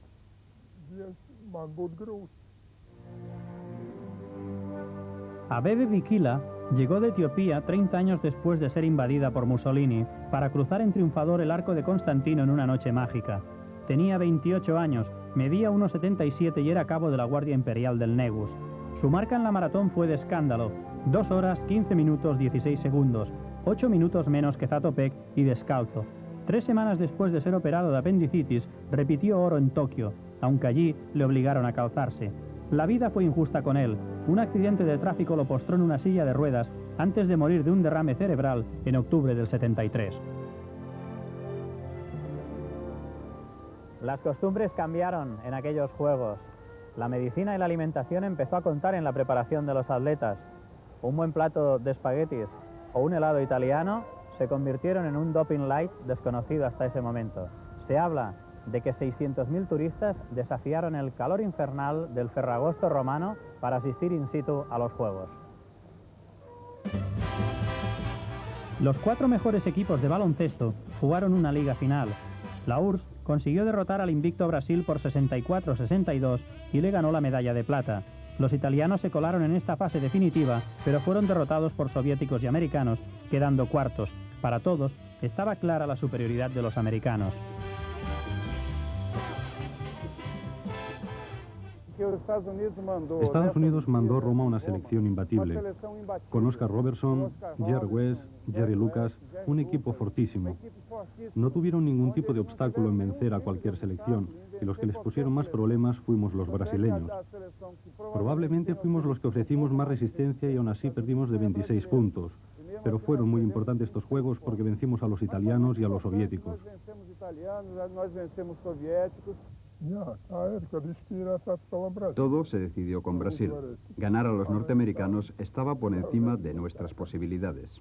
Abebe Bikila llegó de Etiopía 30 años después de ser invadida por Mussolini para cruzar en triunfador el arco de Constantino en una noche mágica. Tenía 28 años, medía 1,77 y era cabo de la Guardia Imperial del Negus. Su marca en la maratón fue de escándalo, 2 horas 15 minutos 16 segundos, 8 minutos menos que Zatopek y descalzo. 3 semanas después de ser operado de apendicitis, repitió oro en Tokio, aunque allí le obligaron a calzarse. La vida fue injusta con él. Un accidente de tráfico lo postró en una silla de ruedas antes de morir de un derrame cerebral en octubre del 73. Las costumbres cambiaron en aquellos Juegos. La medicina y la alimentación empezó a contar en la preparación de los atletas. Un buen plato de espaguetis o un helado italiano se convirtieron en un doping light desconocido hasta ese momento. Se habla de que 600.000 turistas desafiaron el calor infernal del Ferragosto romano para asistir in situ a los Juegos. Los 4 mejores equipos de baloncesto jugaron una liga final. La URSS consiguió derrotar al invicto Brasil por 64-62 y le ganó la medalla de plata. Los italianos se colaron en esta fase definitiva, pero fueron derrotados por soviéticos y americanos, quedando cuartos. Para todos, estaba clara la superioridad de los americanos. Estados Unidos mandó a Roma una selección imbatible, con Oscar Robertson, Jerry West, Jerry Lucas, un equipo fortísimo. No tuvieron ningún tipo de obstáculo en vencer a cualquier selección, y los que les pusieron más problemas fuimos los brasileños. Probablemente fuimos los que ofrecimos más resistencia y aún así perdimos de 26 puntos, pero fueron muy importantes estos juegos porque vencimos a los italianos y a los soviéticos. Todo se decidió con Brasil. Ganar a los norteamericanos estaba por encima de nuestras posibilidades.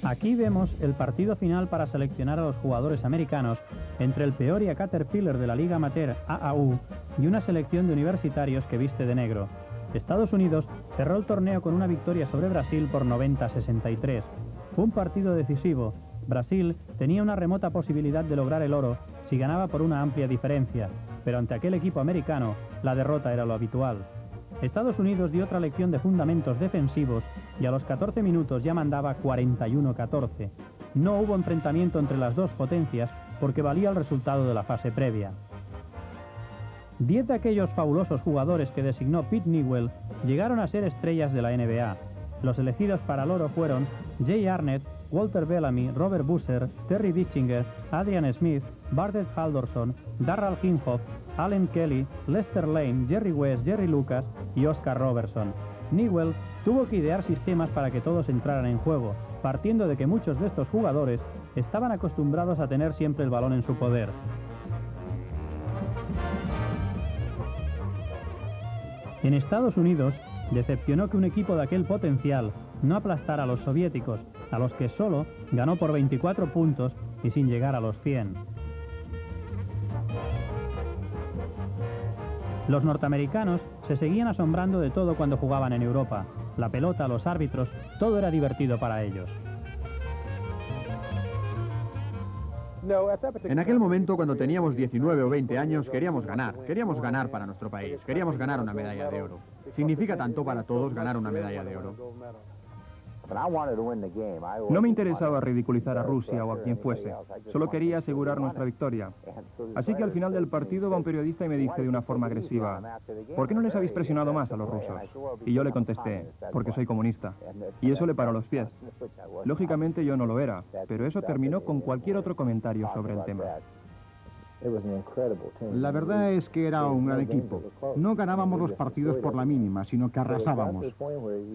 Aquí vemos el partido final para seleccionar a los jugadores americanos entre el Peoria Caterpillar de la Liga Amateur AAU y una selección de universitarios que viste de negro. Estados Unidos cerró el torneo con una victoria sobre Brasil por 90-63. Fue un partido decisivo. Brasil tenía una remota posibilidad de lograr el oro si ganaba por una amplia diferencia, pero ante aquel equipo americano, la derrota era lo habitual. Estados Unidos dio otra lección de fundamentos defensivos y a los 14 minutos ya mandaba 41-14. No hubo enfrentamiento entre las dos potencias porque valía el resultado de la fase previa. 10 de aquellos fabulosos jugadores que designó Pete Newell llegaron a ser estrellas de la NBA. Los elegidos para el oro fueron Jay Arnett, Walter Bellamy, Robert Busser, Terry Ditchinger, Adrian Smith, Bardet Haldorson, Darrell Hinhoff, Allen Kelly, Lester Lane, Jerry West, Jerry Lucas y Oscar Robertson. Newell tuvo que idear sistemas para que todos entraran en juego, partiendo de que muchos de estos jugadores estaban acostumbrados a tener siempre el balón en su poder. En Estados Unidos, decepcionó que un equipo de aquel potencial no aplastara a los soviéticos, a los que solo ganó por 24 puntos y sin llegar a los 100. Los norteamericanos se seguían asombrando de todo cuando jugaban en Europa. La pelota, los árbitros, todo era divertido para ellos. En aquel momento, cuando teníamos 19 o 20 años, queríamos ganar para nuestro país, queríamos ganar una medalla de oro. Significa tanto para todos ganar una medalla de oro. No me interesaba ridiculizar a Rusia o a quien fuese, solo quería asegurar nuestra victoria. Así que al final del partido va un periodista y me dice de una forma agresiva: ¿por qué no les habéis presionado más a los rusos? Y yo le contesté: porque soy comunista. Y eso le paró los pies. Lógicamente yo no lo era, pero eso terminó con cualquier otro comentario sobre el tema. La verdad es que era un gran equipo. No ganábamos los partidos por la mínima, sino que arrasábamos.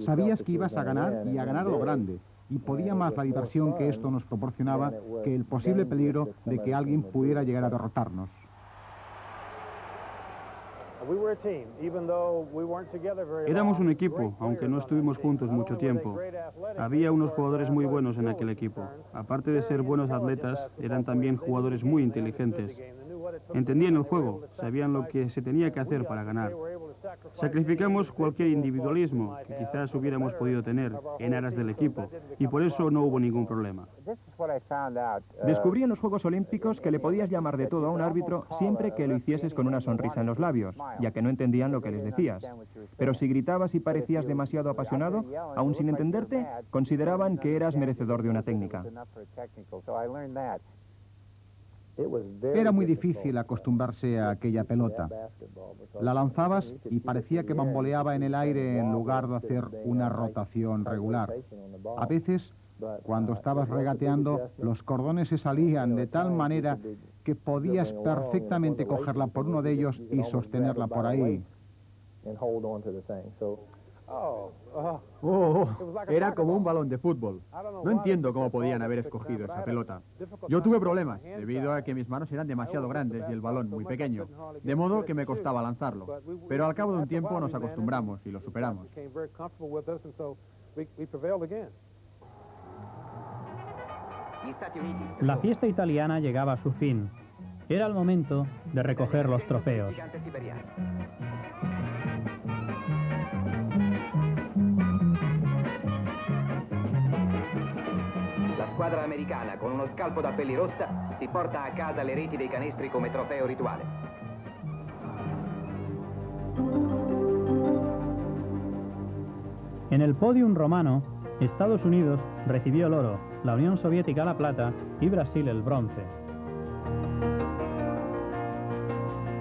Sabías que ibas a ganar y a ganar a lo grande. Y podía más la diversión que esto nos proporcionaba que el posible peligro de que alguien pudiera llegar a derrotarnos. Éramos un equipo, aunque no estuvimos juntos mucho tiempo. Había unos jugadores muy buenos en aquel equipo. Aparte de ser buenos atletas, eran también jugadores muy inteligentes. Entendían el juego, sabían lo que se tenía que hacer para ganar. Sacrificamos cualquier individualismo que quizás hubiéramos podido tener en aras del equipo, y por eso no hubo ningún problema. Descubrí en los Juegos Olímpicos que le podías llamar de todo a un árbitro siempre que lo hicieses con una sonrisa en los labios, ya que no entendían lo que les decías. Pero si gritabas y parecías demasiado apasionado, aun sin entenderte, consideraban que eras merecedor de una técnica. Era muy difícil acostumbrarse a aquella pelota. La lanzabas y parecía que bamboleaba en el aire en lugar de hacer una rotación regular. A veces, cuando estabas regateando, los cordones se salían de tal manera que podías perfectamente cogerla por uno de ellos y sostenerla por ahí. Era como un balón de fútbol. No entiendo cómo podían haber escogido esa pelota. Yo tuve problemas, debido a que mis manos eran demasiado grandes y el balón muy pequeño, de modo que me costaba lanzarlo. Pero al cabo de un tiempo nos acostumbramos y lo superamos. La fiesta italiana llegaba a su fin. Era el momento de recoger los trofeos. La squadra americana, con uno scalpo da pellirossa, si porta a casa le reti dei canestri come trofeo rituale. En el podium romano, Estados Unidos recibió el oro, la Unión Soviética la plata y Brasil el bronce.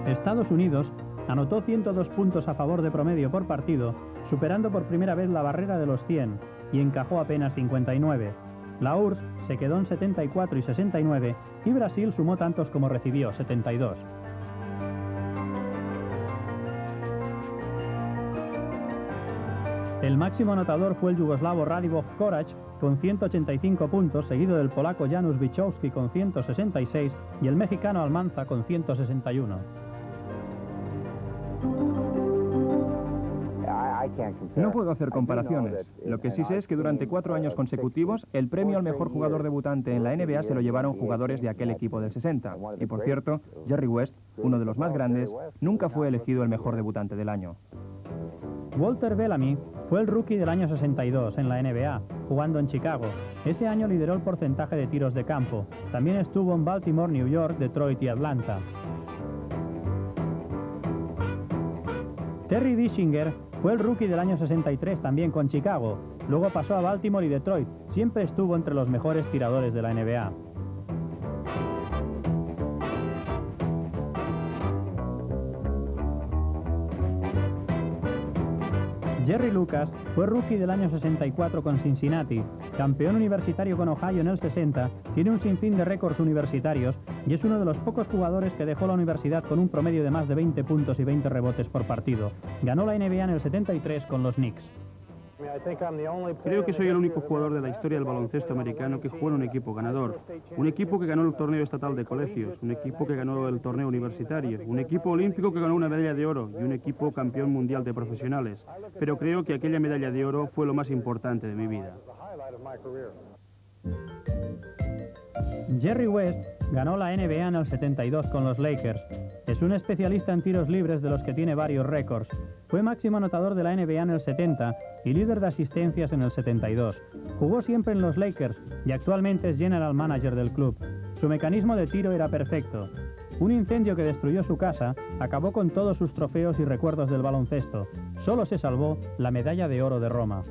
Estados Unidos anotó 102 puntos a favor de promedio por partido, superando por primera vez la barrera de los 100 y encajó apenas 59. La URSS se quedó en 74 y 69 y Brasil sumó tantos como recibió, 72. El máximo anotador fue el yugoslavo Radivoj Korac con 185 puntos, seguido del polaco Janusz Wiczowski con 166 y el mexicano Almanza con 161. No puedo hacer comparaciones. Lo que sí sé es que durante 4 años consecutivos, el premio al mejor jugador debutante en la NBA se lo llevaron jugadores de aquel equipo del 60. Y por cierto, Jerry West, uno de los más grandes, nunca fue elegido el mejor debutante del año. Walter Bellamy fue el rookie del año 62 en la NBA, jugando en Chicago. Ese año lideró el porcentaje de tiros de campo. También estuvo en Baltimore, New York, Detroit y Atlanta. Terry Dischinger fue el rookie del año 63 también con Chicago. Luego pasó a Baltimore y Detroit. Siempre estuvo entre los mejores tiradores de la NBA. Jerry Lucas fue rookie del año 64 con Cincinnati, campeón universitario con Ohio en el 60, tiene un sinfín de récords universitarios y es uno de los pocos jugadores que dejó la universidad con un promedio de más de 20 puntos y 20 rebotes por partido. Ganó la NBA en el 73 con los Knicks. Creo que soy el único jugador de la historia del baloncesto americano que jugó en un equipo ganador. Un equipo que ganó el torneo estatal de colegios, un equipo que ganó el torneo universitario, un equipo olímpico que ganó una medalla de oro y un equipo campeón mundial de profesionales. Pero creo que aquella medalla de oro fue lo más importante de mi vida. Jerry West ganó la NBA en el 72 con los Lakers. Es un especialista en tiros libres de los que tiene varios récords. Fue máximo anotador de la NBA en el 70 y líder de asistencias en el 72. Jugó siempre en los Lakers y actualmente es general manager del club. Su mecanismo de tiro era perfecto. Un incendio que destruyó su casa acabó con todos sus trofeos y recuerdos del baloncesto. Solo se salvó la medalla de oro de Roma.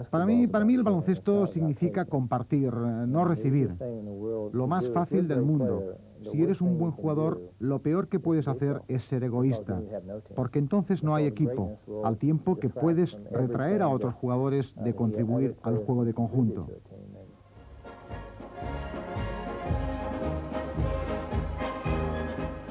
Para mí el baloncesto significa compartir, no recibir. Lo más fácil del mundo. Si eres un buen jugador, lo peor que puedes hacer es ser egoísta, porque entonces no hay equipo, al tiempo que puedes retraer a otros jugadores de contribuir al juego de conjunto.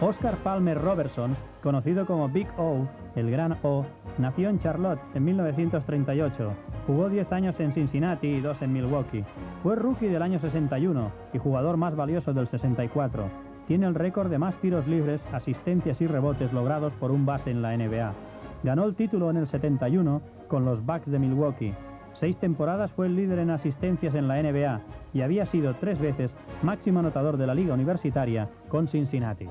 Oscar Palmer Robertson, conocido como Big O, el Gran O, nació en Charlotte en 1938. Jugó 10 años en Cincinnati y 2 en Milwaukee. Fue rookie del año 61 y jugador más valioso del 64. Tiene el récord de más tiros libres, asistencias y rebotes logrados por un base en la NBA. Ganó el título en el 71 con los Bucks de Milwaukee. 6 temporadas fue el líder en asistencias en la NBA y había sido 3 veces máximo anotador de la liga universitaria con Cincinnati.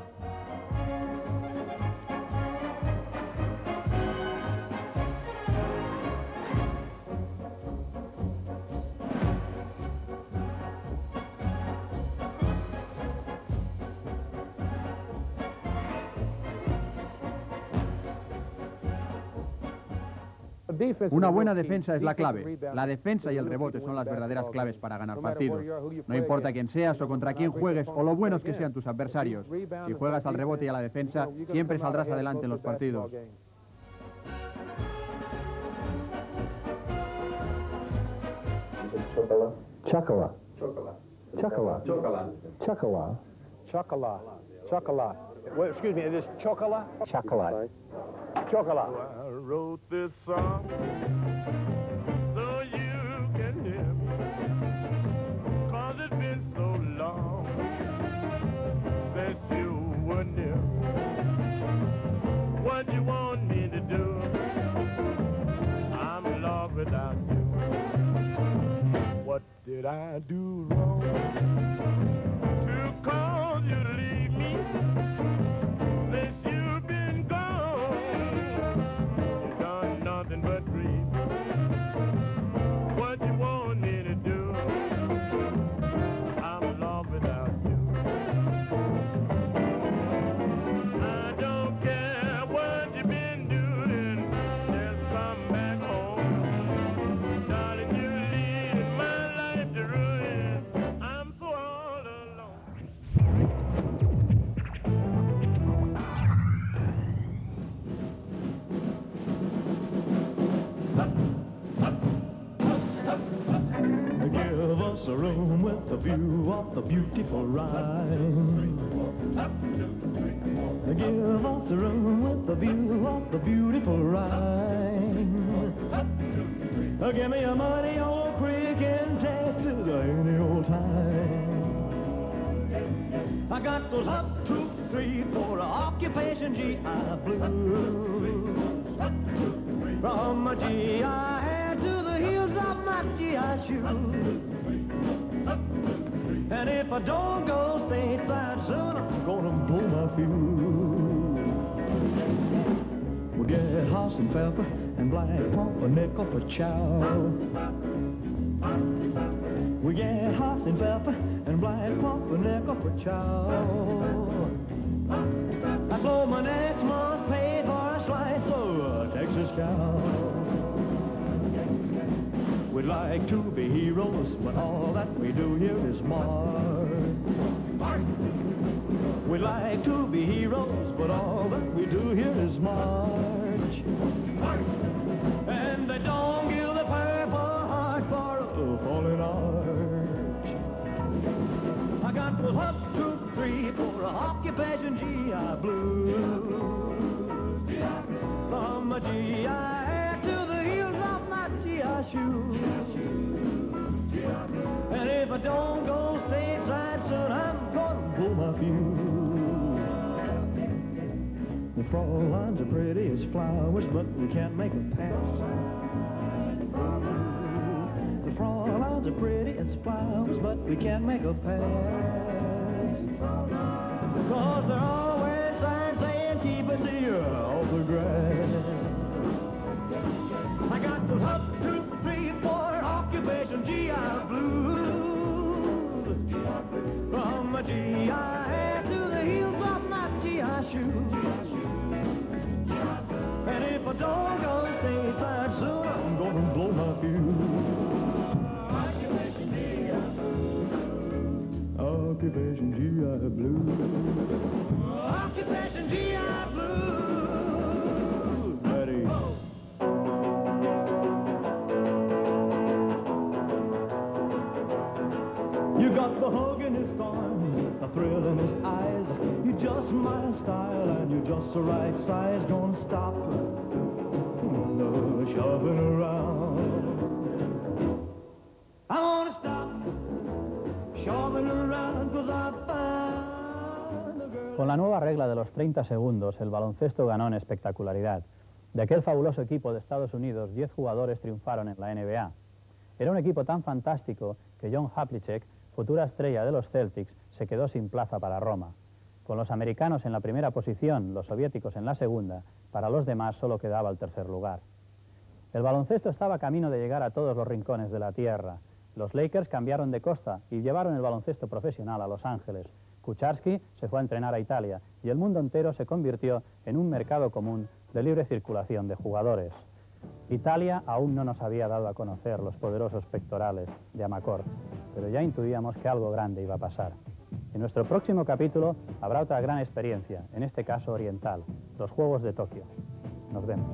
Una buena defensa es la clave. La defensa y el rebote son las verdaderas claves para ganar partidos. No importa quién seas o contra quién juegues o lo buenos que sean tus adversarios. Si juegas al rebote y a la defensa, siempre saldrás adelante en los partidos. Chocolate. Chocolate. Chocolate. Chocolate. Chocolate. Chocolate. Well, excuse me, it is chocolate? Chocolate. Chocolate. I wrote this song so you can hear me, 'cause it's been so long since you were near. What you want me to do? I'm lost without you. What did I do wrong to cause you to leave me? Since you've been gone, you've done nothing but grieve. What you want me to do? I'm lost without you. I don't care what you've been doing, just come back home. Darling, you're leading my life to ruin. I'm so all alone. Give us a room with a view of the beautiful Rhine. Give us a room with a view of the beautiful Rhine. Give me a muddy old creek in Texas any old time. I got those up, 2, 3, 4 occupation GI blues. From my GI head to the heels of my GI shoes. And if I don't go stateside soon, I'm gonna blow my fuse. We'll get Haas and Pfeffer and Black Pumpernickel for chow. We get Haas and Pfeffer and Black Pumpernickel for chow. I blow my next month's pay for a slice of Texas cow. We'd like to be heroes, but all that we do here is march. We'd like to be heroes, but all that we do here is march. And they don't give the Purple Heart for a fallen arch. I got the up, 2, 3, 4 occupation GI blues. From my GI head to the heels of my GI shoes. And if I don't go stateside soon, I'm gonna blow my fuse. The Fraulein's are pretty as flowers, but we can't make a pass. The Fraulein's are pretty as flowers, but we can't make a pass. 'Cause they're always signs saying keep it here off the grass. I got the up, 2, 3, 4 occupation GI blues. From my GI head to the heels of my GI shoes. And if I don't go stateside soon, I'm gonna blow my fuse. Occupation GI Blues. Occupation GI Blues. Ready. You got the hug in his arms, the thrill in his eyes. You just my style and you just the right size. Gonna stop the shoving around. I wanna stop shoving around 'cause I find a girl. Con la nueva regla de los 30 segundos, el baloncesto ganó en espectacularidad. De aquel fabuloso equipo de Estados Unidos, 10 jugadores triunfaron en la NBA. Era un equipo tan fantástico que John Havlicek, futura estrella de los Celtics, se quedó sin plaza para Roma. Con los americanos en la primera posición, los soviéticos en la segunda, para los demás solo quedaba el tercer lugar. El baloncesto estaba camino de llegar a todos los rincones de la tierra. Los Lakers cambiaron de costa y llevaron el baloncesto profesional a Los Ángeles. Kucharski se fue a entrenar a Italia y el mundo entero se convirtió en un mercado común de libre circulación de jugadores. Italia aún no nos había dado a conocer los poderosos pectorales de Amarcord, pero ya intuíamos que algo grande iba a pasar. En nuestro próximo capítulo habrá otra gran experiencia, en este caso oriental, los Juegos de Tokio. Nos vemos.